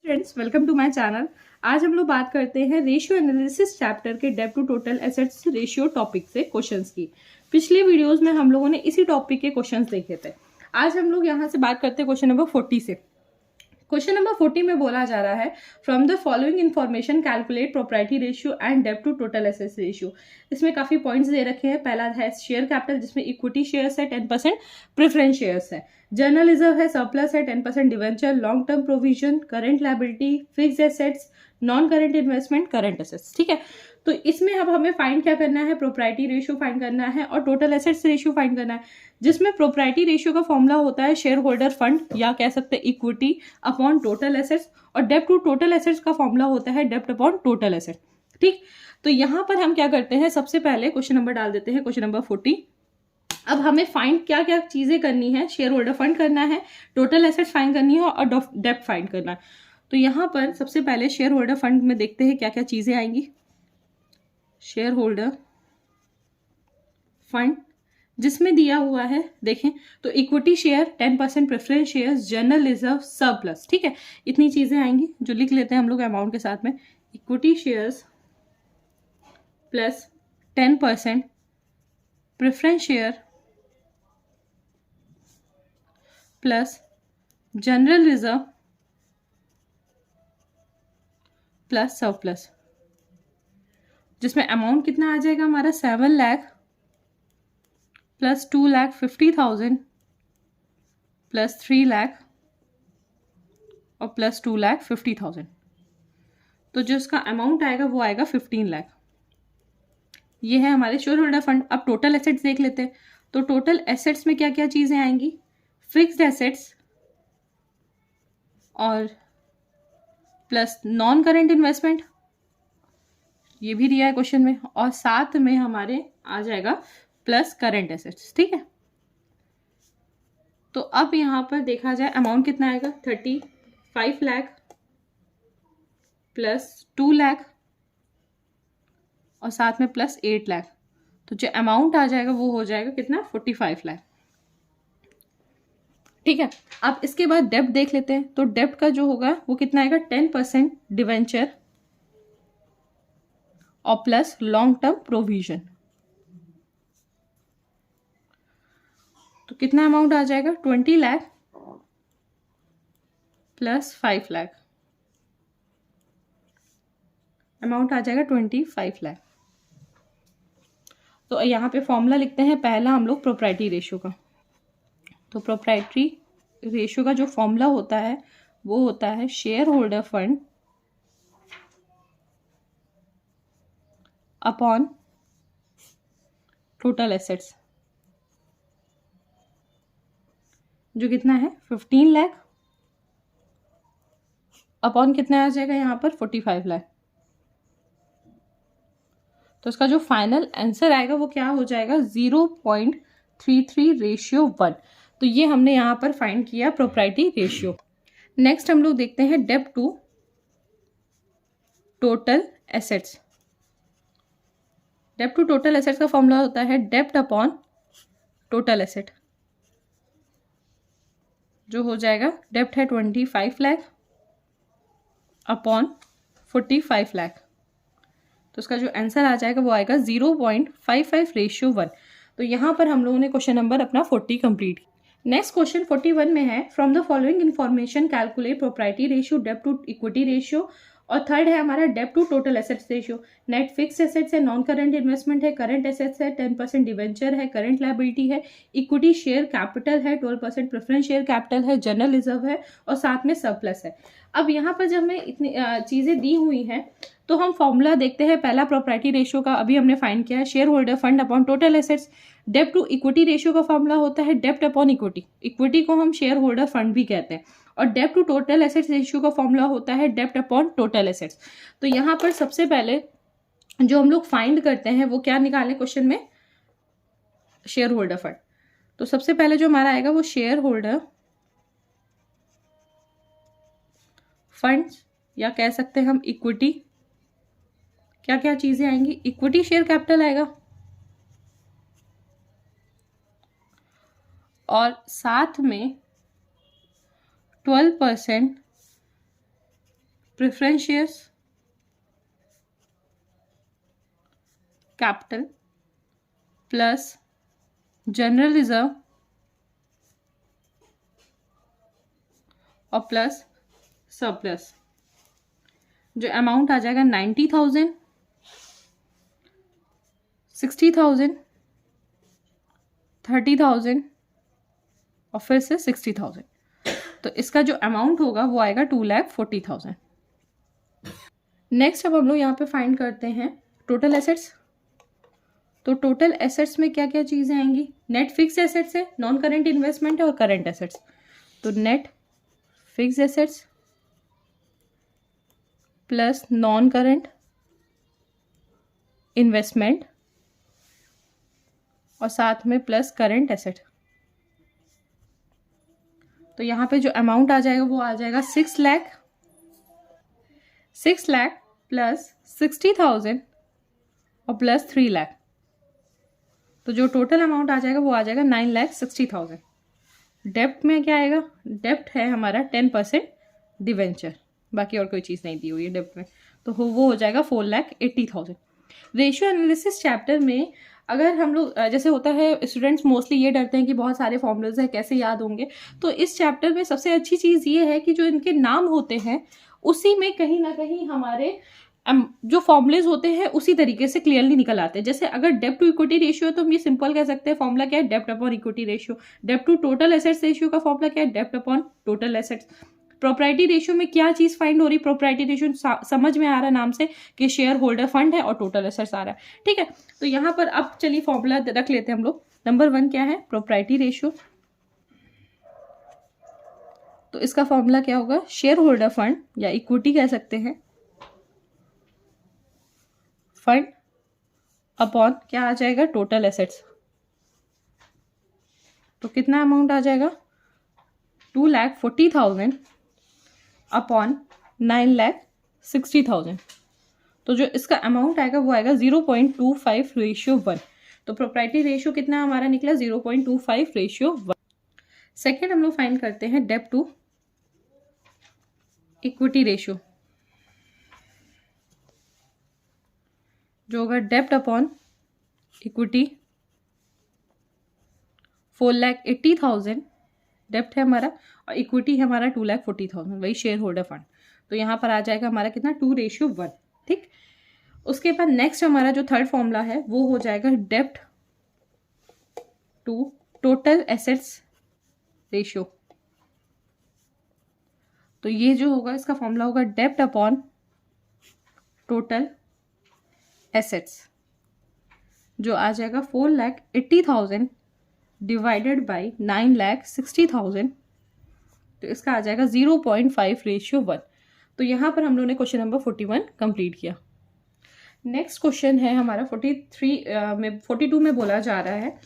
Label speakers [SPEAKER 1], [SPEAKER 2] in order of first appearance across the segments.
[SPEAKER 1] Friends, welcome to my channel. आज हम लोग बात करते हैं रेशियो एनालिसिस चैप्टर के डेब्ट to total assets ratio topic से क्वेश्चंस की। पिछले वीडियोस में हम लोगों ने इसी टॉपिक के क्वेश्चंस देखे थे। आज हम लोग यहाँ से बात करते हैं क्वेश्चन नंबर 40 से। क्वेश्चन नंबर 40 में बोला जा रहा है from the following information calculate proprietary ratio and डेब्ट टू टोटल एसेट्स रेशियो। इसमें काफी पॉइंट्स दे रखे हैं। पहला है शेयर कैपिटल, जिसमें इक्विटी शेयर्स है 10%, प्रेफरेंस शेयर्स है, जर्नल रिजर्व है, सरप्लस है 10%, debenture, long term provision, current liability, fixed assets, non current investment, current assets. ठीक है, तो इसमें अब हमें फाइंड क्या करना है, प्रोप्राइटी रेशियो फाइंड करना है और टोटल एसेट्स रेशियो फाइंड करना है, जिसमें प्रोप्राइटी रेशियो का फॉर्मूला होता है शेयर होल्डर फंड या कह सकते हैं इक्विटी अपॉन टोटल एसेट्स, और डेब्ट टू टोटल एसेट्स का फॉर्मूला होता है डेब्ट अपॉन टोटल एसेट्स। ठीक, तो यहां पर हम क्या करते हैं, सबसे पहले क्वेश्चन नंबर डाल देते हैं, क्वेश्चन नंबर 40। अब हमें फाइंड क्या क्या चीजें करनी है, शेयर होल्डर फंड करना है, टोटल एसेट्स फाइंड करनी है और डेब्ट फाइंड करना है। तो यहां पर सबसे पहले शेयर होल्डर फंड में देखते हैं क्या क्या चीजें आएंगी। शेयर होल्डर फंड जिसमें दिया हुआ है, देखें तो equity share 10%, preference shares, general reserve, surplus. ठीक है, इतनी चीजें आएंगी जो लिख लेते हैं हम लोग अमाउंट के साथ में। Equity shares plus 10%, preference share plus general reserve plus surplus, जिसमें अमाउंट कितना आ जाएगा हमारा 7 लाख प्लस 2,50,000 प्लस 3 लाख और प्लस 2,50,000। तो जो इसका अमाउंट आएगा वो आएगा 15 लाख। ये है हमारे शेयर होल्डर फंड। अब टोटल एसेट्स देख लेते हैं। तो टोटल एसेट्स में क्या क्या चीजें आएंगी, फिक्स्ड एसेट्स और प्लस नॉन करेंट इन्वेस्टमेंट, ये भी दिया है क्वेश्चन में, और साथ में हमारे आ जाएगा प्लस करंट एसेट्स। ठीक है, तो अब यहां पर देखा जाए अमाउंट कितना आएगा, 35 लाख प्लस 2 लाख और साथ में प्लस 8 लाख। तो जो अमाउंट आ जाएगा वो हो जाएगा कितना, 45 लाख। ठीक है, अब इसके बाद डेब्ट देख लेते हैं। तो डेब्ट का जो होगा वो कितना आएगा, 10% डिवेंचर और प्लस लॉन्ग टर्म प्रोविजन। तो कितना अमाउंट आ जाएगा, 20 लाख प्लस 5 लाख, अमाउंट आ जाएगा 25 लाख। तो यहाँ पे फॉर्मूला लिखते हैं पहला हम लोग प्रोप्राइटी रेशियो का। तो प्रोप्राइटरी रेशियो का जो फॉर्मूला होता है वो होता है share holder fund upon total assets, जो कितना है 15 लाख अपॉन कितना आ जाएगा यहाँ पर 45 लाख। तो इसका जो फाइनल आंसर आएगा वो क्या हो जाएगा, 0.33:1। तो ये हमने यहां पर फाइंड किया प्रोप्राइटी रेशियो। नेक्स्ट हम लोग देखते हैं डेब्ट टू टोटल एसेट्स। डेब्ट टू टोटल एसेट्स का फॉर्मूला होता है डेब्ट अपॉन टोटल एसेट, जो हो जाएगा डेब्ट है 25 लाख अपॉन 45 लाख। तो उसका जो आंसर आ जाएगा वो आएगा 0.55:1। तो यहां पर हम लोगों ने क्वेश्चन नंबर अपना 40 कंप्लीट। नेक्स्ट क्वेश्चन 41 में है from the following information calculate proprietary ratio, डेब्ट टू इक्विटी रेशियो, और थर्ड है हमारा डेब्ट to total assets ratio. Net fixed assets है, नॉन करंट इन्वेस्टमेंट है, करंट एसेट्स है, 10% डिवेंचर है, करंट लायबिलिटी है, इक्विटी शेयर कैपिटल है 12%, प्रेफरेंस शेयर कैपिटल है, जनरल रिजर्व है और साथ में सरप्लस है। अब यहाँ पर जब हमें इतनी चीजें दी हुई हैं तो हम फॉर्मूला देखते हैं। पहला प्रोप्राइटी रेशियो का अभी हमने फाइंड किया है, share holder fund upon total assets. डेब्ट टू इक्विटी रेशियो का फॉर्मूला होता है डेब्ट अपॉन इक्विटी, इक्विटी को हम शेयर होल्डर फंड भी कहते हैं, और डेब्ट टू टोटल एसेट्स रेशियो का फॉर्मूला होता है डेब्ट अपॉन टोटल एसेट्स। तो यहाँ पर सबसे पहले जो हम लोग फाइंड करते हैं वो क्या निकाले क्वेश्चन में, शेयर होल्डर फंड। तो सबसे पहले जो हमारा आएगा वो शेयर होल्डर फंड, या कह सकते हैं हम इक्विटी। क्या क्या चीजें आएंगी, इक्विटी शेयर कैपिटल आएगा और साथ में 12% preference shares, capital plus general reserve और प्लस सरप्लस, जो अमाउंट आ जाएगा 90,000, 60,000, 30,000 और फिर से 60,000। तो इसका जो अमाउंट होगा वो आएगा 2,40,000। नेक्स्ट अब हम लोग यहाँ पे फाइंड करते हैं टोटल एसेट्स। तो टोटल एसेट्स में क्या क्या चीज़ें आएंगी? नेट फिक्स एसेट्स है, नॉन करेंट इन्वेस्टमेंट है और करेंट एसेट्स। तो net fixed assets plus non current investment और साथ में प्लस करेंट एसेट। तो यहाँ पे जो अमाउंट आ जाएगा वो आ जाएगा 6 लाख प्लस 60,000 और प्लस 3 लाख। तो जो टोटल अमाउंट आ जाएगा वो आ जाएगा 9,60,000। डेप्ट में क्या आएगा? डेप्ट है हमारा 10% डिवेंचर, बाकी और कोई चीज़ नहीं दी हुई है डेप्ट में, तो वो हो जाएगा 4,80,000। रेशियो एनालिसिस चैप्टर में अगर हम लोग जैसे होता है, स्टूडेंट्स मोस्टली ये डरते हैं कि बहुत सारे फॉर्मूलाज हैं कैसे याद होंगे, तो इस चैप्टर में सबसे अच्छी चीज़ ये है कि जो इनके नाम होते हैं उसी में कहीं ना कहीं हमारे जो फॉर्मूलेज होते हैं उसी तरीके से क्लियरली निकल आते हैं। जैसे अगर डेप्ट टू इक्विटी रेशियो है तो हम ये सिंपल कह सकते हैं, फॉर्मूला क्या है? डेप्ट अपॉन इक्विटी रेशियो। डेप्ट टू टोटल एसेट्स रेशियो का फॉर्मूला क्या है? डेप्ट upon total assets. Proprietary ratio में क्या चीज फाइंड हो रही? प्रोप्राइटी रेशियो समझ में आ रहा है नाम से कि शेयर होल्डर फंड है और टोटल एसेट्स आ रहा है, ठीक है। तो यहाँ पर अब चलिए फॉर्मूला रख लेते हैं हम लोग। नंबर 1 क्या है? Propriety ratio. तो इसका फॉर्मूला क्या होगा? शेयर होल्डर फंड या इक्विटी कह सकते हैं, फंड अपॉन क्या आ जाएगा? Total assets. तो कितना अमाउंट आ जाएगा? 2,40,000 अपॉन 9,60,000। तो जो इसका अमाउंट आएगा वो आएगा 0.25:1। तो प्रोप्राइटी रेशियो कितना हमारा निकला? 0.25:1। सेकेंड हम लोग फाइंड करते हैं डेप्ट टू इक्विटी रेशियो, जो होगा डेप्ट अपॉन इक्विटी 4,80,000 डेप्ट है हमारा और इक्विटी है हमारा 2,40,000, वही शेयर होल्डर फंड। तो यहाँ पर आ जाएगा हमारा कितना? 2:1, ठीक। उसके बाद नेक्स्ट हमारा जो थर्ड फॉर्मूला है वो हो जाएगा डेप्ट टू टोटल एसेट्स रेशियो। तो ये जो होगा इसका फॉर्मूला होगा डेप्ट अपॉन टोटल एसेट्स, जो आ जाएगा 4,80,000 डिवाइडेड बाई 9,60,000। तो इसका आ जाएगा 0.5:1। तो यहाँ पर हम लोगों ने क्वेश्चन नंबर 41 कंप्लीट किया। नेक्स्ट क्वेश्चन है हमारा 42 में बोला जा रहा है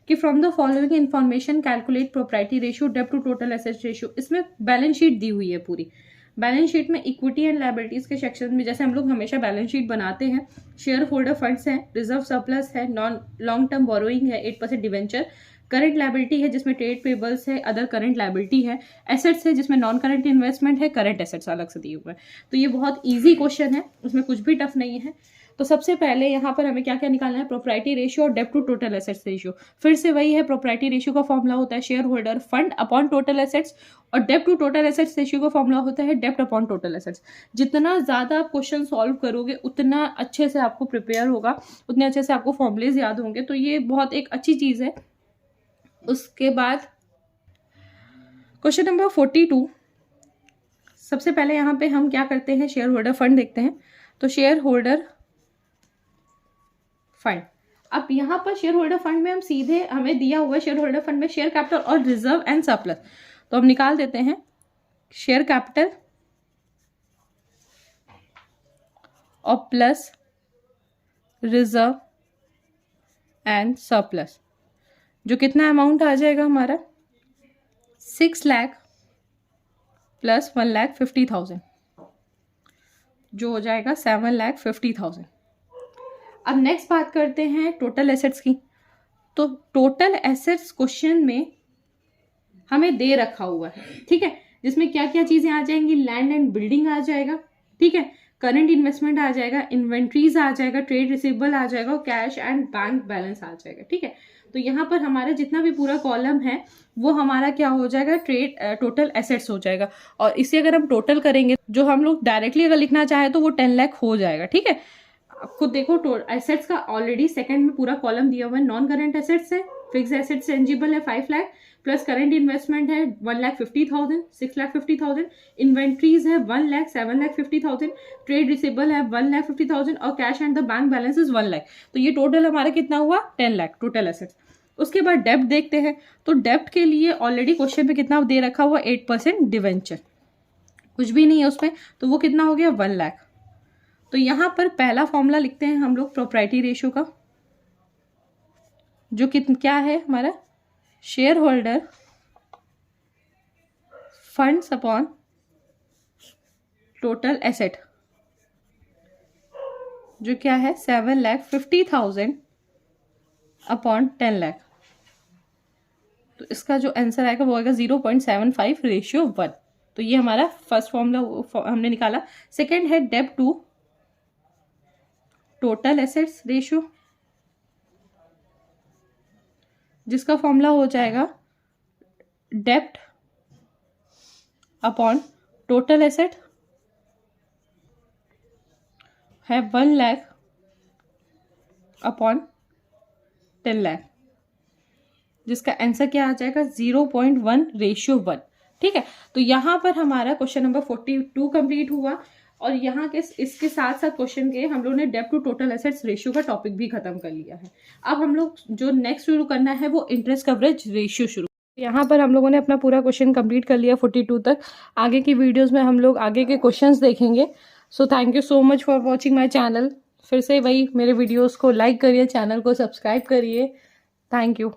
[SPEAKER 1] कि from the following information calculate proprietary ratio डेप्ट टू टोटल एसेट्स रेशियो। इसमें बैलेंस शीट दी हुई है पूरी। बैलेंस शीट में इक्विटी एंड लायबिलिटीज के सेक्शन में जैसे हम लोग हमेशा बैलेंस शीट बनाते हैं, शेयर होल्डर फंड्स हैं, रिजर्व सरप्लस है, नॉन लॉन्ग टर्म बोरोइंग है, 8% डिवेंचर, करंट लायबिलिटी है जिसमें ट्रेड पेबल्स है, अदर करंट लायबिलिटी है, एसेट्स है जिसमें नॉन करंट इन्वेस्टमेंट है, करंट एसेट्स अलग से दिए हुए हैं। तो ये बहुत ईजी क्वेश्चन है, उसमें कुछ भी टफ नहीं है। तो सबसे पहले यहाँ पर हमें क्या क्या निकालना है? प्रोप्राइटी रेशियो और डेप्ट टू टोटल एसेट्स रेशियो। फिर से वही है, प्रोप्राइटी रेशियो का फॉर्मूला होता है share holder fund upon total assets और डेप्ट टू टोटल एसेट्स रेशियो का फॉर्मूला होता है डेप्ट अपॉन टोटल एसेट्स। जितना ज्यादा आप क्वेश्चन सॉल्व करोगे उतना अच्छे से आपको प्रिपेयर होगा, उतने अच्छे से आपको फॉर्मूलेज याद होंगे। तो ये बहुत एक अच्छी चीज है। उसके बाद क्वेश्चन नंबर 42, सबसे पहले यहाँ पे हम क्या करते हैं? शेयर होल्डर फंड देखते हैं। तो शेयर होल्डर फंड, अब यहाँ पर शेयर होल्डर फंड में हम सीधे, हमें दिया हुआ है शेयर होल्डर फंड में शेयर कैपिटल और रिजर्व एंड सरप्लस। तो हम निकाल देते हैं शेयर कैपिटल और प्लस रिजर्व एंड सरप्लस, जो कितना अमाउंट आ जाएगा हमारा? 6 लाख प्लस 1,50,000, जो हो जाएगा 7,50,000। अब नेक्स्ट बात करते हैं टोटल एसेट्स की। तो टोटल एसेट्स क्वेश्चन में हमें दे रखा हुआ है, ठीक है, जिसमें क्या क्या चीजें आ जाएंगी? लैंड एंड बिल्डिंग आ जाएगा, ठीक है। करंट इन्वेस्टमेंट आ जाएगा, इन्वेंट्रीज आ जाएगा, ट्रेड रिसीवेबल आ जाएगा और कैश एंड बैंक बैलेंस आ जाएगा। ठीक है, तो यहाँ पर हमारा जितना भी पूरा कॉलम है वो हमारा क्या हो जाएगा, ट्रेड टोटल एसेट्स हो जाएगा। और इसे अगर हम टोटल करेंगे, जो हम लोग डायरेक्टली अगर लिखना चाहे तो वो 10 लाख हो जाएगा। ठीक है, खुद देखो एसेट्स का ऑलरेडी सेकंड में पूरा कॉलम दिया हुआ है। नॉन करंट एसेट्स है, फिक्स एसेट्स टेंजिबल है 5 लाख, प्लस करंट इन्वेस्टमेंट है 1,50,000, 6,50,000, इन्वेंट्रीज है 1 लाख, 7,50,000, ट्रेड रिसीवेबल है 1,50,000 और cash and the bank balance is 1 lakh. तो ये टोटल हमारा कितना हुआ, 10 लाख टोटल एसेट्स। उसके बाद डेब्ट देखते हैं, तो डेब्ट के लिए ऑलरेडी क्वेश्चन पे कितना दे रखा हुआ, 8% डिवेंचर, कुछ भी नहीं है उसमें, तो वो कितना हो गया, 1 लाख। तो यहां पर पहला फॉर्मूला लिखते हैं हम लोग प्रोप्राइटी रेशियो का, जो क्या है हमारा, share holder funds upon total asset, जो क्या है 7,50,000 अपॉन 10 लाख। तो इसका जो आंसर आएगा वो आएगा 0.75:1। तो ये हमारा फर्स्ट फॉर्मूला हमने निकाला। सेकेंड है डेब्ट टू टोटल एसेट्स रेशियो, जिसका फॉर्मूला हो जाएगा डेब्ट अपॉन टोटल एसेट है 1 लाख अपॉन 10 लाख, जिसका आंसर क्या आ जाएगा 0.1:1। ठीक है, तो यहाँ पर हमारा क्वेश्चन नंबर 42 कंप्लीट हुआ। और यहाँ के इसके साथ साथ क्वेश्चन के हम लोग ने डेब्ट टू टोटल एसेट्स रेशियो का टॉपिक भी खत्म कर लिया है। अब हम लोग जो नेक्स्ट शुरू करना है वो इंटरेस्ट कवरेज रेशियो शुरू। यहाँ पर हम लोगों ने अपना पूरा क्वेश्चन कंप्लीट कर लिया 42 तक। आगे की वीडियोस में हम लोग आगे के क्वेश्चंस देखेंगे। So thank you so much for watching my channel. फिर से वही, मेरे वीडियोस को लाइक करिए, चैनल को सब्सक्राइब करिए। Thank you.